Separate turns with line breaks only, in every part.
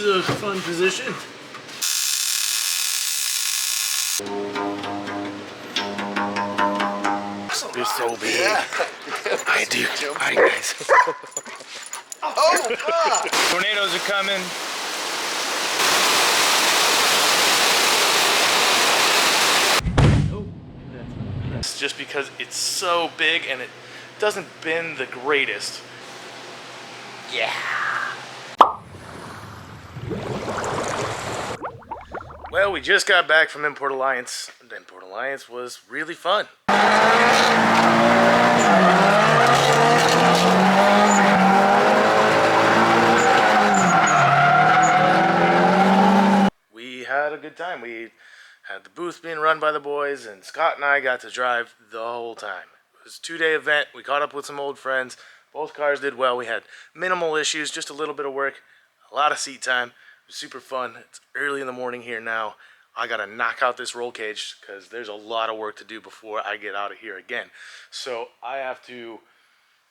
is a fun position. You're so big.
Yeah.
I do. Hi guys.
Oh, fuck!
Tornadoes are coming. It's just because it's so big and it doesn't bend the greatest. Yeah. Well, we just got back from Import Alliance, and Import Alliance was really fun. We had a good time. We had the booth being run by the boys, and Scott and I got to drive the whole time. It was a 2-day event. We caught up with some old friends. Both cars did well. We had minimal issues, just a little bit of work, a lot of seat time. It was super fun. It's early in the morning here now. I gotta knock out this roll cage because there's a lot of work to do before I get out of here again. So I have to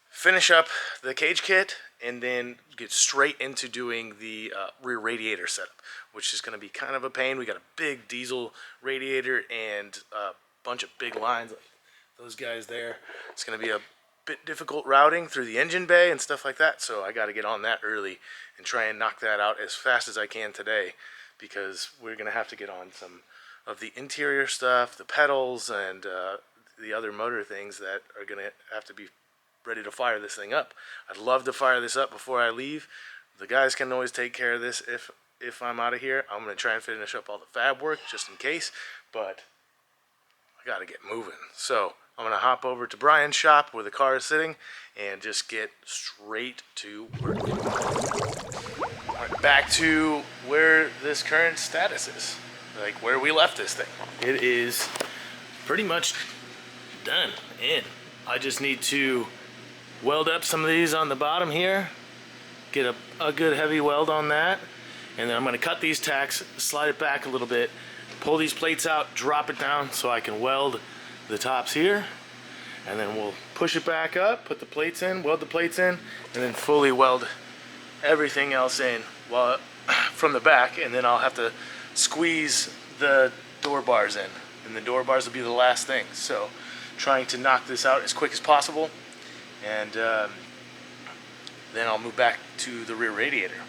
finish up the cage kit and then get straight into doing the rear radiator setup, which is going to be kind of a pain. We got a big diesel radiator and a bunch of big lines like those guys there. It's going to be a bit difficult routing through the engine bay and stuff like that, so I got to get on that early and try and knock that out as fast as I can today, because we're going to have to get on some of the interior stuff, the pedals, and the other motor things that are going to have to be ready to fire this thing up. I'd love to fire this up before I leave. The guys can always take care of this if I'm out of here. I'm going to try and finish up all the fab work just in case, but I got to get moving. So I'm going to hop over to Brian's shop where the car is sitting and just get straight to work. All right, back to where this current status is, like where we left this thing. It is pretty much done in. I just need to weld up some of these on the bottom here, get a good heavy weld on that, and then I'm going to cut these tacks, slide it back a little bit, pull these plates out, drop it down so I can weld the tops here, and then we'll push it back up, put the plates in, weld the plates in, and then fully weld everything else in from the back, and then I'll have to squeeze the door bars in, and the door bars will be the last thing. So trying to knock this out as quick as possible, and then I'll move back to the rear radiator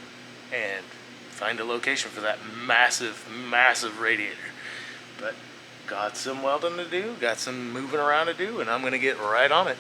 and find a location for that massive radiator. But got some welding to do, got some moving around to do, and I'm gonna get right on it.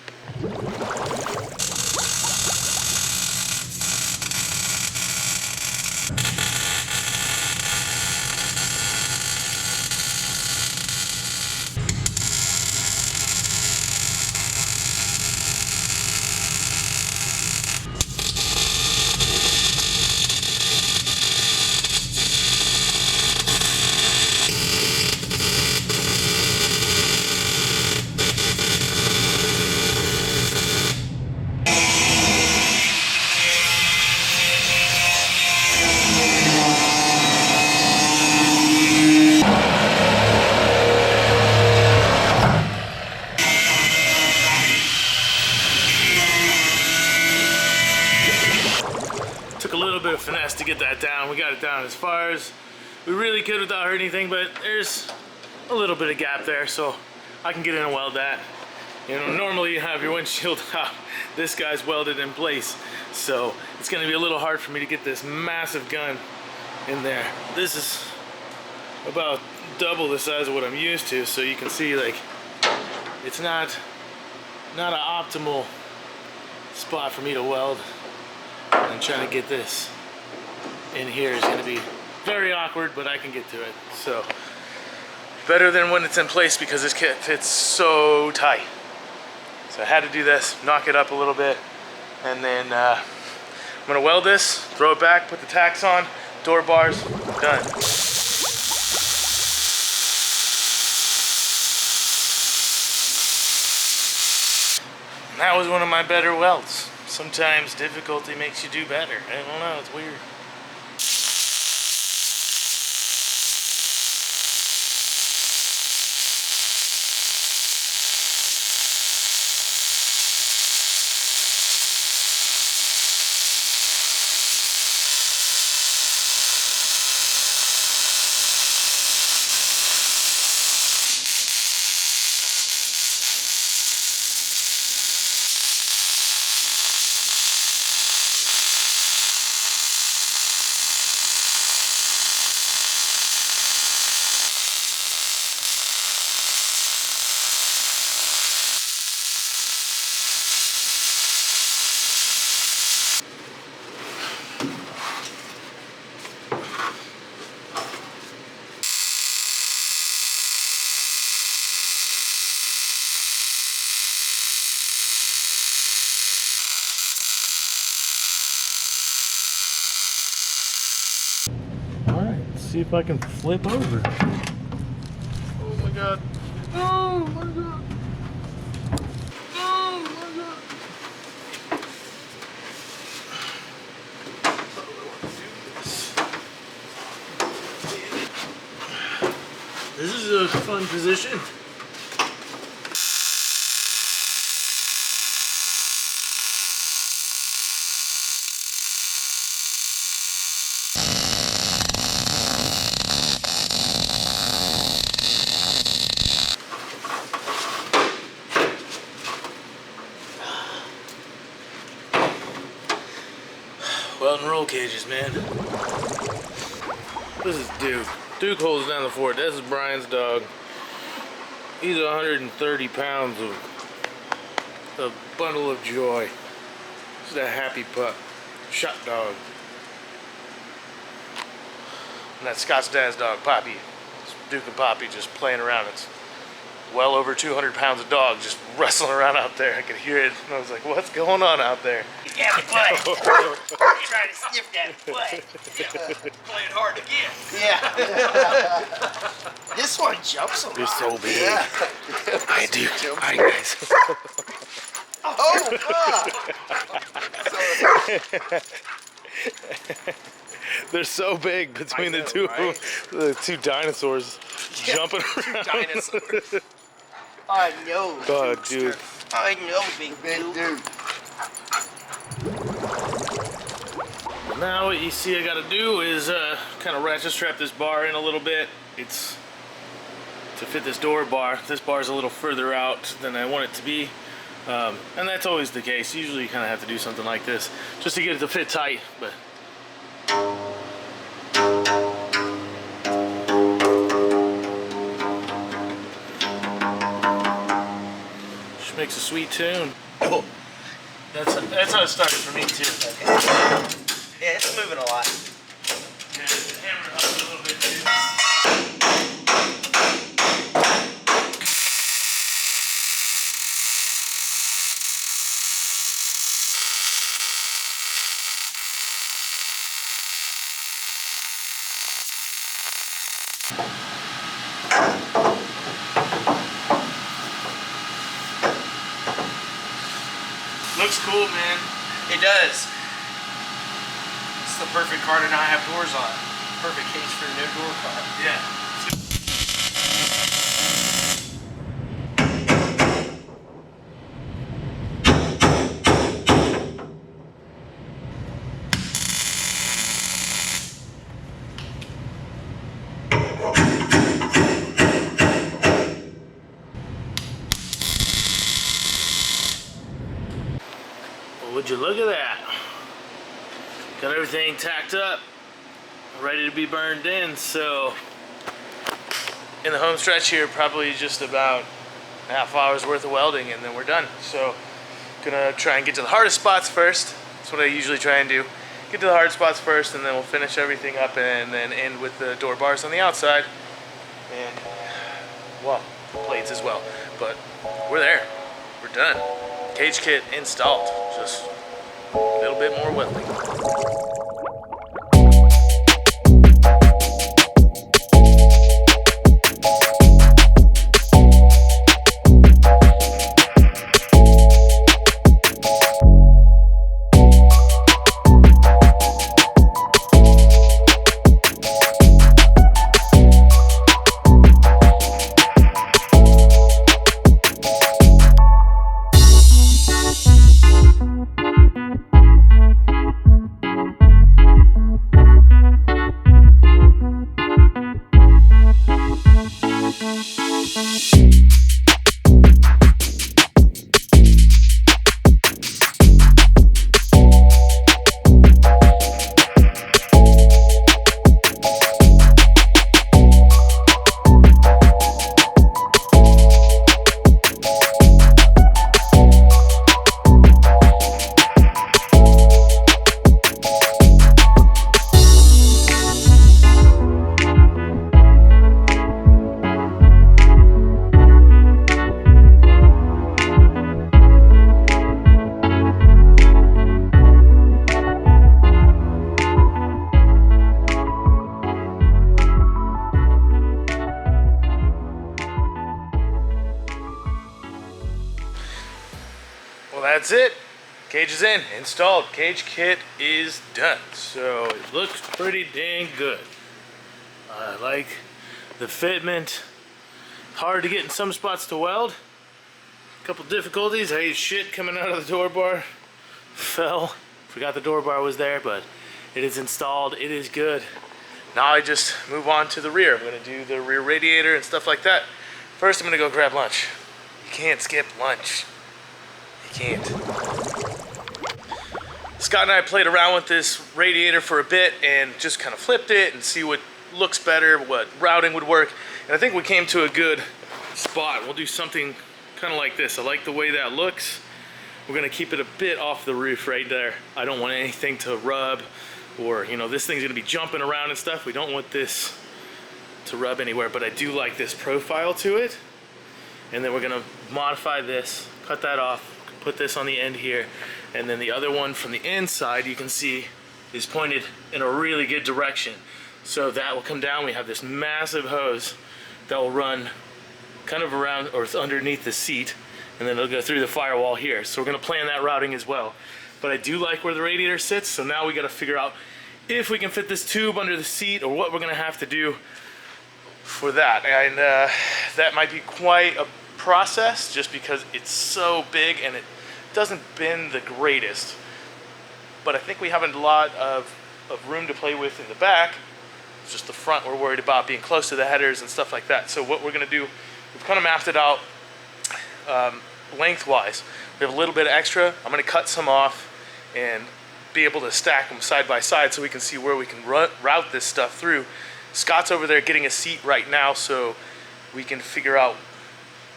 Took a little bit of finesse to get that down. We got it down as far as we really could without hurting anything, but there's a little bit of gap there, so I can get in and weld that. You know, normally you have your windshield out. This guy's welded in place, so it's gonna be a little hard for me to get this massive gun in there. This is about double the size of what I'm used to, so you can see, like, it's not an optimal spot for me to weld. And trying to get this in here is going to be very awkward, but I can get to it. So better than when it's in place, because this kit fits so tight. So I had to do this, knock it up a little bit, and then I'm going to weld this, throw it back, put the tacks on, door bars, done. And that was one of my better welds. Sometimes difficulty makes you do better. I don't know, it's weird. see if I can flip over. Oh my god. Oh my god. Oh my god. This is a fun position. Welding roll cages, man. This is Duke. Duke holds down the fort. This is Brian's dog. He's 130 pounds of a bundle of joy. Just a happy pup. Shot dog. And that's Scott's dad's dog, Poppy. It's Duke and Poppy just playing around. It's well over 200 pounds of dog just wrestling around out there. I could hear it, and I was like, what's going on out there?
Yeah, butt. You're trying to sniff that butt.
Playing hard to get.
Yeah. This one jumps a lot.
You're so big.
Yeah.
Hi, Duke. Hi, guys.
Oh, fuck.
They're so big between
I know,
the two
right?
the two dinosaurs jumping around.
Dinosaurs.
I know.
Oh, dude.
I know, big dude.
Now what you see I gotta do is kind of ratchet strap this bar in a little bit. It's to fit this door bar. This bar is a little further out than I want it to be. And that's always the case. Usually you kind of have to do something like this just to get it to fit tight. But just makes a sweet tune.
Oh.
That's how it started for me too.
Okay. Yeah, it's moving a lot.
Yeah, hammer it up a little bit too. Looks cool, man.
It does. It's the perfect car to not have doors on. Perfect case for a no door car.
Yeah. Would you look at that? Got everything tacked up, ready to be burned in. So in the home stretch here, probably just about a half hour's worth of welding and then we're done. So gonna try and get to the hardest spots first. That's what I usually try and do. Get to the hard spots first and then we'll finish everything up and then end with the door bars on the outside. And well, plates as well. But we're there, we're done. Cage kit installed, just a little bit more welding. Well, that's it. Cage is in, installed. Cage kit is done. So it looks pretty dang good. I like the fitment. Hard to get in some spots to weld. A couple difficulties. I ate shit coming out of the door bar. Fell. Forgot the door bar was there, but it is installed. It is good. Now I just move on to the rear. I'm going to do the rear radiator and stuff like that. First, I'm going to go grab lunch. You can't skip lunch. You can't. Scott and I played around with this radiator for a bit and just kind of flipped it and see what looks better, what routing would work. And I think we came to a good spot. We'll do something kind of like this. I like the way that looks. We're going to keep it a bit off the roof right there. I don't want anything to rub or, you know, this thing's going to be jumping around and stuff. We don't want this to rub anywhere, but I do like this profile to it. And then we're going to modify this, cut that off, put this on the end here, and then the other one from the inside you can see is pointed in a really good direction. So that will come down. We have this massive hose that will run kind of around or underneath the seat, and then it'll go through the firewall here. So we're going to plan that routing as well. But I do like where the radiator sits, so now we got to figure out if we can fit this tube under the seat or what we're going to have to do for that. And that might be quite a process just because it's so big and it doesn't bend the greatest. But I think we have a lot of room to play with in the back. It's just the front we're worried about being close to the headers and stuff like that. So what we're going to do, we've kind of mapped it out lengthwise. We have a little bit of extra. I'm going to cut some off and be able to stack them side by side so we can see where we can route this stuff through. Scott's over there getting a seat right now so we can figure out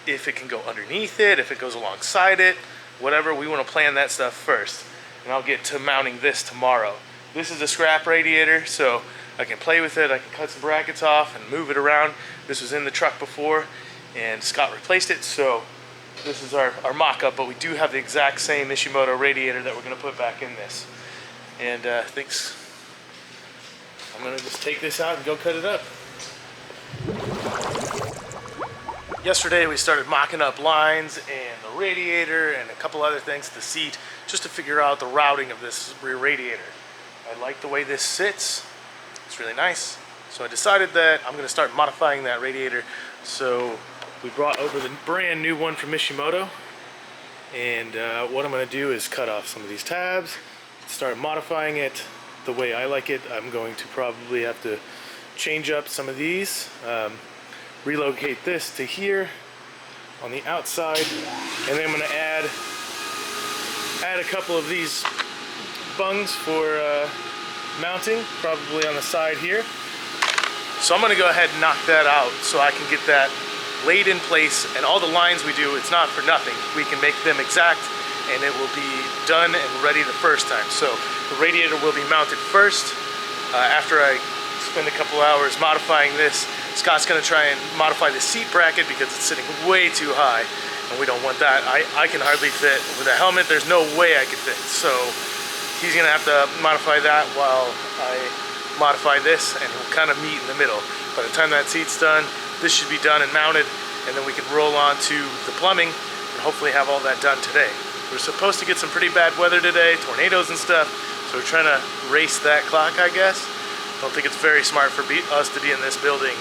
if it can go underneath it, if it goes alongside it, whatever. We want to plan that stuff first. And I'll get to mounting this tomorrow. This is a scrap radiator, so I can play with it. I can cut some brackets off and move it around. This was in the truck before and Scott replaced it, so this is our mock-up, but we do have the exact same Ishimoto radiator that we're going to put back in this. And thanks. I'm going to just take this out and go cut it up. Yesterday we started mocking up lines and the radiator and a couple other things, the seat, just to figure out the routing of this rear radiator. I like the way this sits. It's really nice. So I decided that I'm going to start modifying that radiator. So we brought over the brand new one from Ishimoto. And what I'm going to do is cut off some of these tabs, start modifying it the way I like it. I'm going to probably have to change up some of these, relocate this to here on the outside, and then I'm going to add a couple of these bungs for mounting, probably on the side here. So I'm going to go ahead and knock that out so I can get that laid in place, and all the lines we do, it's not for nothing. We can make them exact and it will be done and ready the first time. So the radiator will be mounted first. After I spend a couple hours modifying this, Scott's going to try and modify the seat bracket because it's sitting way too high and we don't want that. I can hardly fit with a helmet. There's no way I could fit. So he's going to have to modify that while I modify this, and we'll kind of meet in the middle. By the time that seat's done, this should be done and mounted, and then we can roll on to the plumbing and hopefully have all that done today. We're supposed to get some pretty bad weather today, tornadoes and stuff, so we're trying to race that clock, I guess. Don't think it's very smart for us to be in this building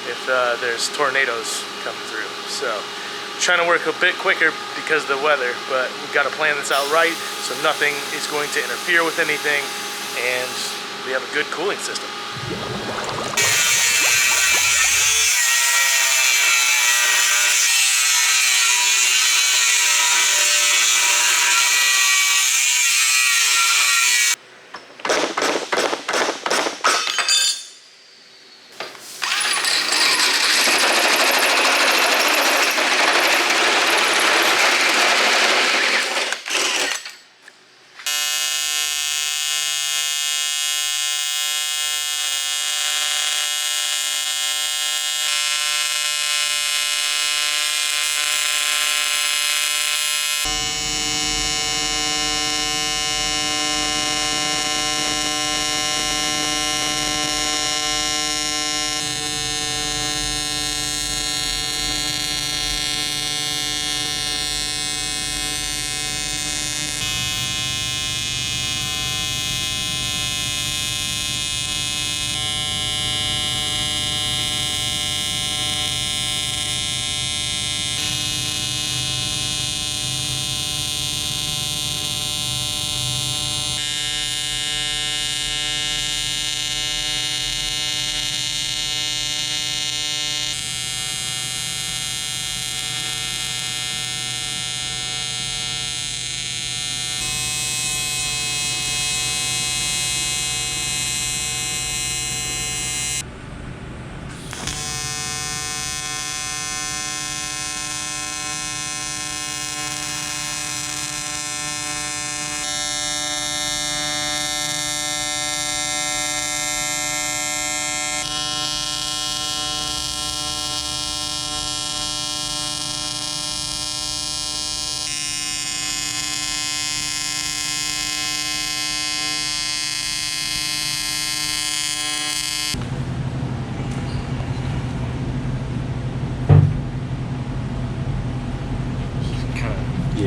if there's tornadoes coming through. So we're trying to work a bit quicker because of the weather, but we've got to plan this out right so nothing is going to interfere with anything and we have a good cooling system.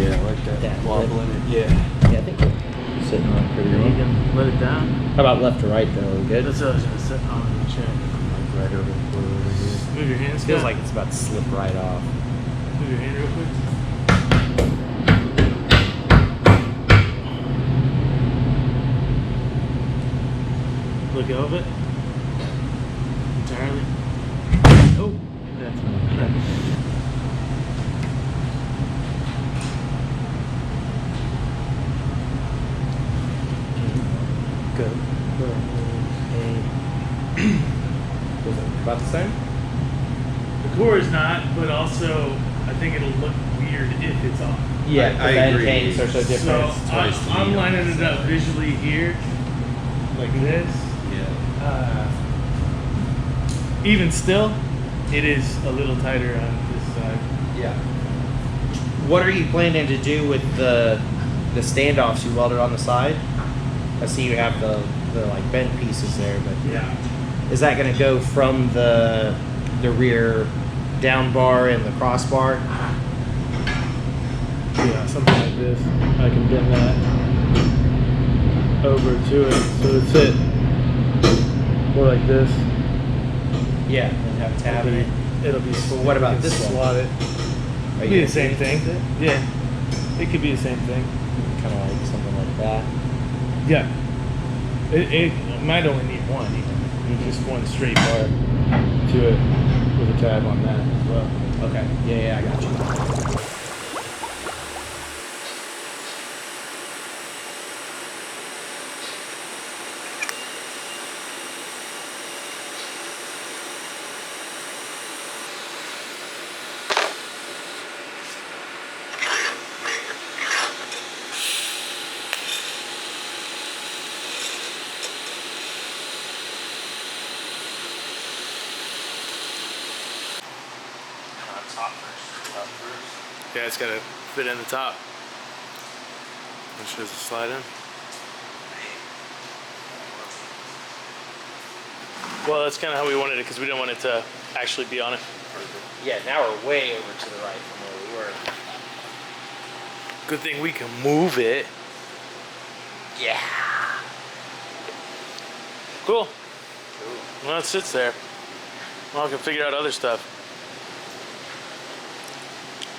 Yeah, I like that.
Wobbling
it. Yeah.
Yeah, I think we're sitting on it pretty
You
well.
can let it down.
How about left to right though? Are we good?
That's what I was gonna sit on the chair.
Like right over here.
Move your hands.
Feels
Scott.
like it's about to slip right off.
Move your hand real quick. Look over it. Entirely. Oh, that's
Good. Was it about the same?
the core is not, but also I think it'll look weird if it's off.
Yeah, the
I
bend
agree.
kinks are so different.
So
It's twice the
I'm
needle.
lining it up visually here, like this.
Yeah.
Even still, it is a little tighter on this side.
Yeah. What are you planning to do with the standoffs you welded on the side? I see you have the like bent pieces there, but
Yeah.
is that going to go from the rear down bar and the crossbar?
Yeah, something like this. I can bend that over to it, so it's it more like this.
Yeah, and have a tab in it.
It'll be.
Well, what about
you can
this one?
Slot it.
Are
It'll
you
be
gonna
the same
do
thing.
anything with
Yeah, it could be the same thing.
it? Kind of like something like that.
Yeah, it might only need one, even just one straight bar to it with a tab on that as well.
Okay. Yeah, I got you.
Yeah, it's gotta fit in the top. It shows the slide in. Well, that's kind of how we wanted it because we didn't want it to actually be on it.
Yeah, now we're way over to the right from where we were.
Good thing we can move it.
Yeah.
Cool. Well, it sits there. Well, I can figure out other stuff.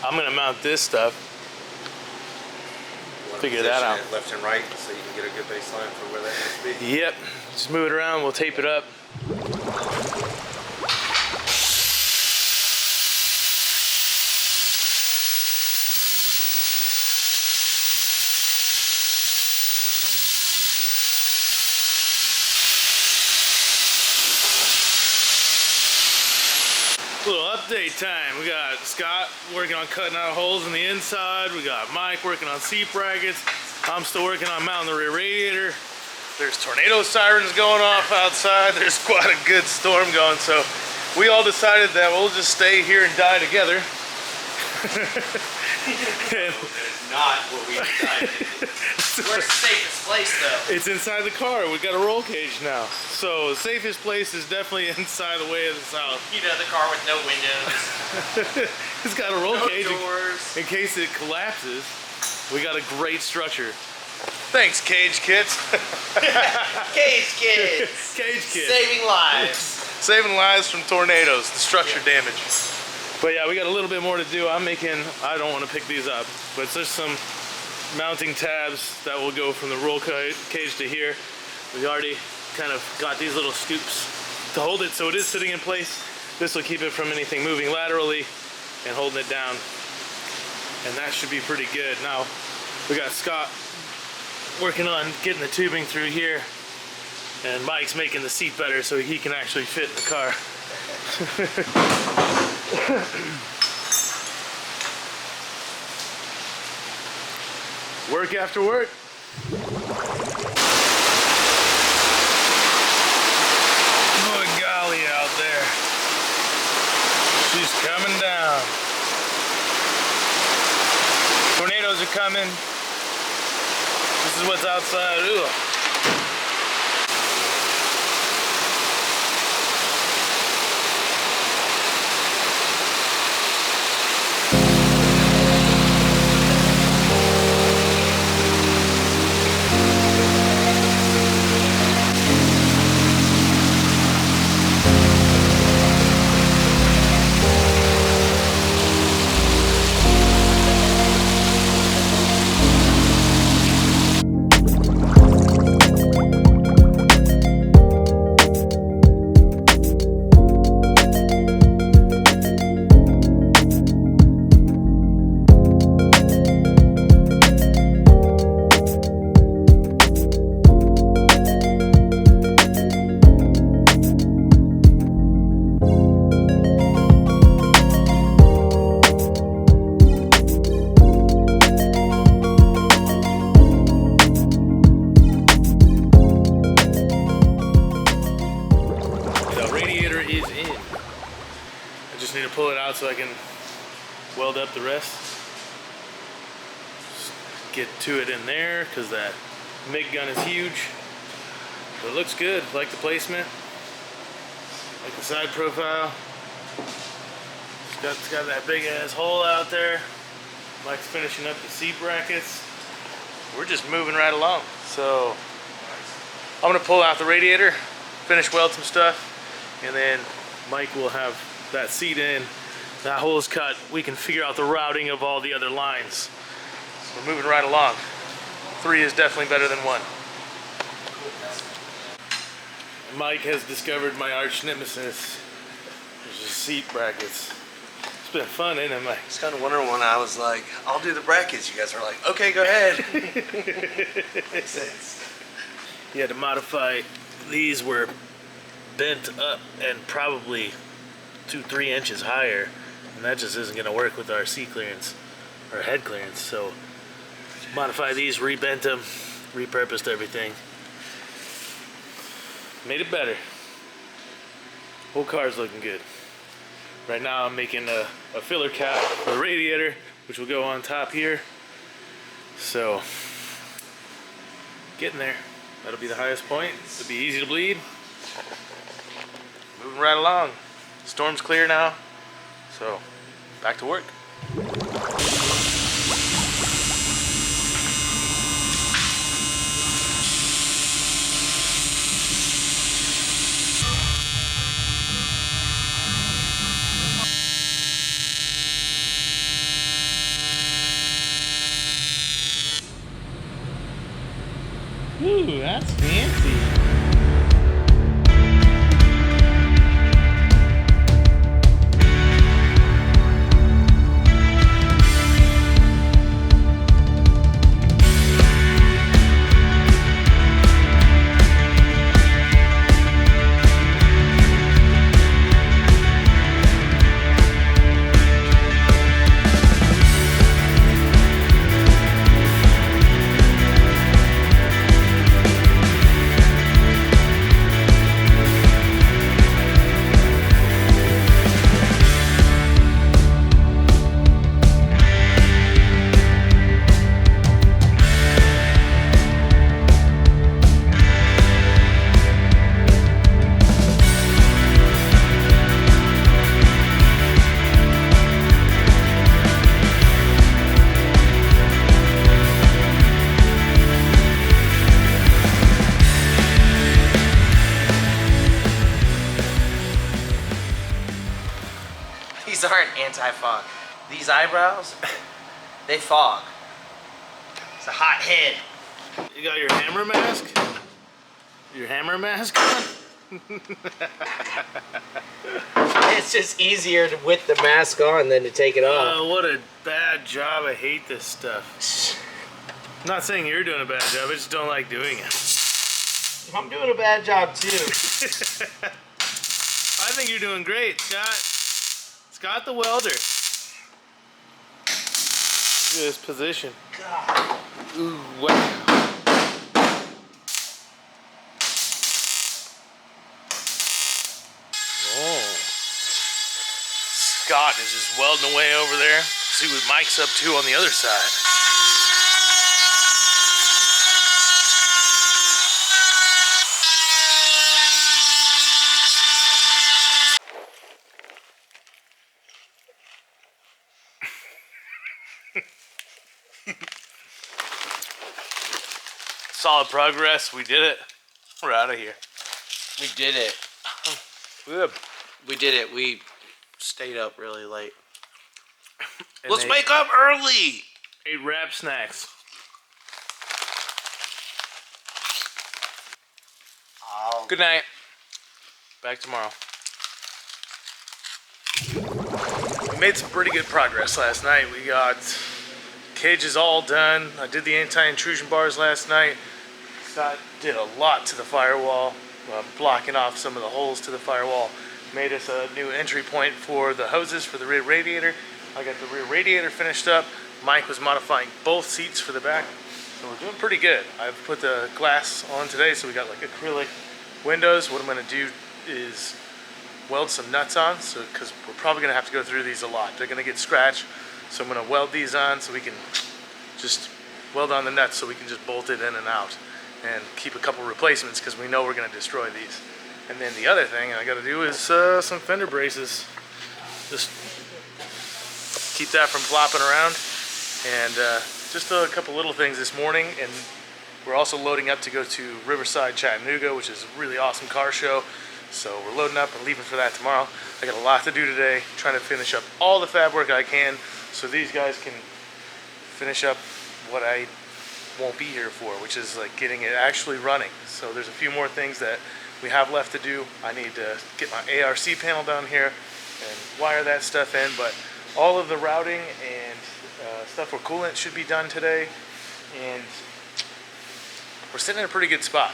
I'm gonna mount this stuff. Figure that out.
Left and right, so you can get a good baseline for where that needs to be.
Yep. Just move it around. We'll tape it up. Little update time. We got Scott working on cutting out holes in the inside. We got Mike working on seat brackets. I'm still working on mounting the rear radiator. There's tornado sirens going off outside. There's quite a good storm going. So we all decided that we'll just stay here and die together.
That's not what we decided.
Where's the safest place though?
It's inside the car. We got a roll cage now. So the safest place is definitely inside the way of the south.
You know, the car with no windows.
It's got a roll
No
cage
doors.
in case it collapses. We got a great structure. Thanks, Cage Kits.
Cage kids.
Cage Kits.
Saving lives.
Saving lives from tornadoes, the structure damage. But yeah, we got a little bit more to do. I don't want to pick these up, but there's some mounting tabs that will go from the roll cage to here. We already kind of got these little scoops to hold it so it is sitting in place. This will keep it from anything moving laterally and holding it down. And that should be pretty good. Now, we got Scott working on getting the tubing through here, and Mike's making the seat better so he can actually fit in the car. Work after work. Oh golly out there. She's coming down. Tornadoes are coming. This is what's outside. Ugh. out so I can weld up the rest. Just get to it in there because that MIG gun is huge. But it looks good. Like the placement. Like the side profile. It's got that big ass hole out there. Mike's finishing up the seat brackets. We're just moving right along. So I'm gonna pull out the radiator, finish weld some stuff, and then Mike will have that seat in. That hole is cut. We can figure out the routing of all the other lines. So we're moving right along. 3 is definitely better than 1. Mike has discovered my arch nemesis, which is seat brackets. It's been fun, isn't it, Mike?
I was kind of wondering when I was like, I'll do the brackets. You guys were like, okay, go ahead. Makes sense.
You had to modify. These were bent up and probably 2-3 inches higher, and that just isn't going to work with our seat clearance or head clearance. So modify these, rebent them, repurposed everything, made it better. Whole car's looking good. Right now I'm making a filler cap for the radiator, which will go on top here. So getting there. That'll be the highest point. It'll be easy to bleed. Moving right along. Storm's clear now, so back to work.
Ooh, that's fancy.
These aren't anti-fog. These eyebrows, they fog. It's a hot head.
You got your hammer mask? Your hammer mask on?
It's just easier with the mask on than to take it off.
Oh, what a bad job. I hate this stuff. I'm not saying you're doing a bad job, I just don't like doing it.
I'm doing a bad job too.
I think you're doing great, Scott. Scott the welder. Look at this position.
God.
Ooh, wow. Oh. Scott is just welding away over there. See what Mike's up to on the other side. Solid progress. We did it. We're out of here.
We did it.
Good.
We did it. We stayed up really late.
And
Let's wake up early.
ate wrap snacks.
Oh.
Good night. Back tomorrow. We made some pretty good progress last night. We got cages all done. I did the anti-intrusion bars last night. Scott did a lot to the firewall, blocking off some of the holes to the firewall. Made us a new entry point for the hoses for the rear radiator. I got the rear radiator finished up. Mike was modifying both seats for the back. So we're doing pretty good. I've put the glass on today, so we got like acrylic windows. What I'm gonna do is weld some nuts on, so because we're probably gonna have to go through these a lot. They're gonna get scratched, so I'm gonna weld these on so we can just weld on the nuts so we can just bolt it in and out, and keep a couple replacements because we know we're gonna destroy these. And then the other thing I gotta do is some fender braces. Just keep that from flopping around, and just a couple little things this morning. And we're also loading up to go to Riverside, Chattanooga, which is a really awesome car show. So we're loading up and leaving for that tomorrow. I got a lot to do today, trying to finish up all the fab work I can so these guys can finish up what I won't be here for, which is like getting it actually running. So there's a few more things that we have left to do. I need to get my ARC panel down here and wire that stuff in, but all of the routing and stuff for coolant should be done today, and we're sitting in a pretty good spot.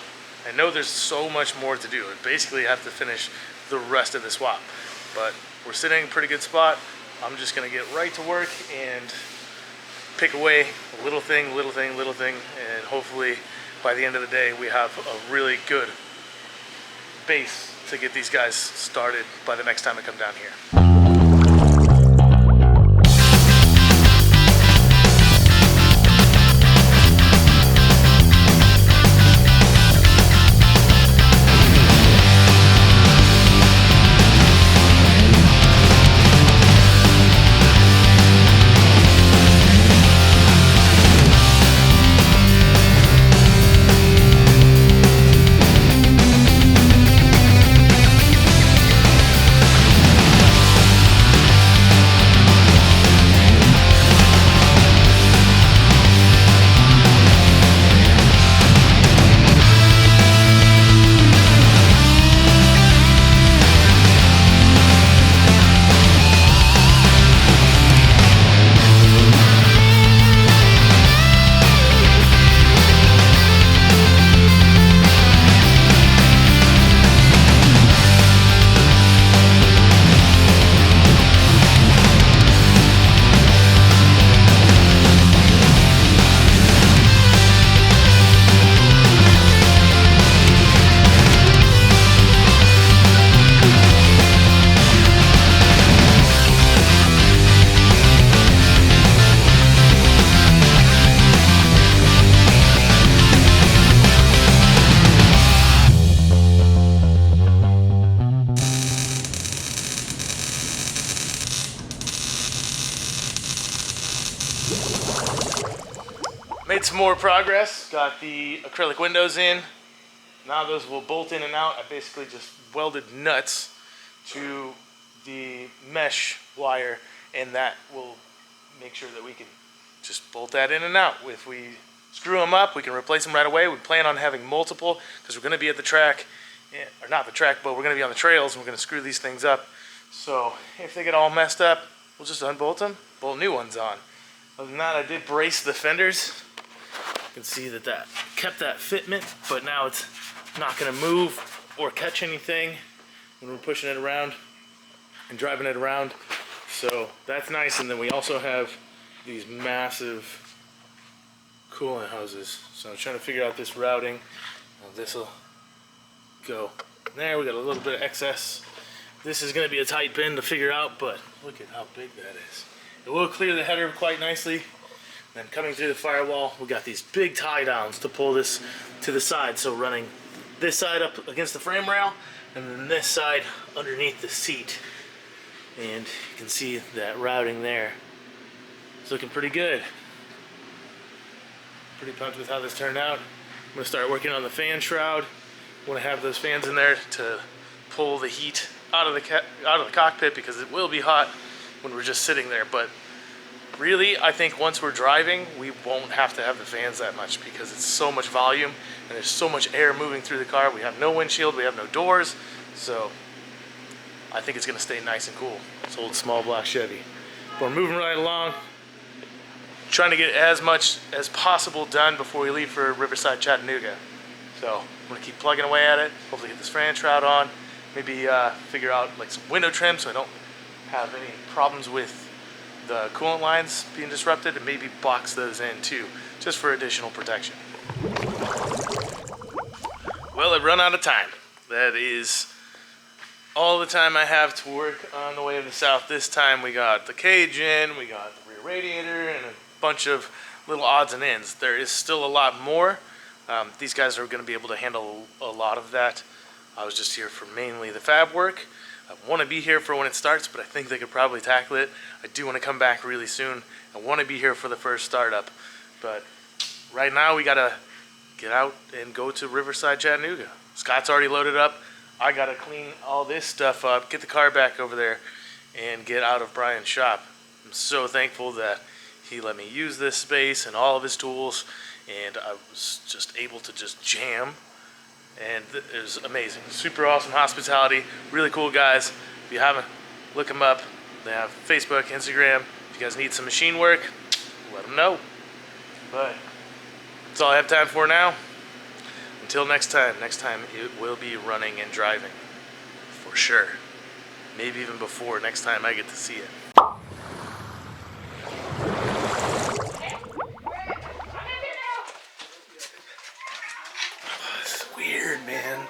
I know there's so much more to do. I basically have to finish the rest of the swap, but we're sitting in a pretty good spot. I'm just gonna get right to work and pick away little thing, and hopefully by the end of the day we have a really good base to get these guys started by the next time I come down here. Made some more progress, got the acrylic windows in. Now those will bolt in and out. I basically just welded nuts to the mesh wire, and that will make sure that we can just bolt that in and out. If we screw them up, we can replace them right away. We plan on having multiple because we're going to be at the track, or not the track, but we're going to be on the trails, and we're going to screw these things up. So if they get all messed up, we'll just unbolt them, bolt new ones on. Other than that, I did brace the fenders. You can see that kept that fitment, but now it's not going to move or catch anything when we're pushing it around and driving it around. So that's nice. And then we also have these massive coolant hoses. So I'm trying to figure out this routing. This will go there. We got a little bit of excess. This is going to be a tight bin to figure out, but look at how big that is. It will clear the header quite nicely. Then coming through the firewall, we got these big tie downs to pull this to the side. So running this side up against the frame rail, and then this side underneath the seat. And you can see that routing there. It's looking pretty good. Pretty pumped with how this turned out. I'm gonna start working on the fan shroud. Want to have those fans in there to pull the heat out of the cockpit, because it will be hot when we're just sitting there. But really, I think once we're driving, we won't have to have the fans that much, because it's so much volume and there's so much air moving through the car. We have no windshield, we have no doors, so I think it's gonna stay nice and cool. This old small block Chevy. But we're moving right along, trying to get as much as possible done before we leave for Riverside, Chattanooga. So I'm gonna keep plugging away at it, hopefully get this fan shroud on, maybe figure out like some window trim so I don't have any problems with the coolant lines being disrupted, and maybe box those in too, just for additional protection. Well, I've run out of time. That is all the time I have to work on the way to the south. This time we got the cage in, we got the rear radiator, and a bunch of little odds and ends. There is still a lot more. These guys are going to be able to handle a lot of that. I was just here for mainly the fab work. I want to be here for when it starts, but I think they could probably tackle it. I do want to come back really soon. I want to be here for the first startup, but right now we got to get out and go to Riverside, Chattanooga. Scott's already loaded up. I got to clean all this stuff up, get the car back over there, and get out of Brian's shop. I'm so thankful that he let me use this space and all of his tools, and I was just able to just jam. And it was amazing. Super awesome hospitality. Really cool guys. If you haven't, look them up. They have Facebook, Instagram. If you guys need some machine work, let them know. But that's all I have time for now. Until next time it will be running and driving. For sure. Maybe even before next time I get to see it. It's weird, man.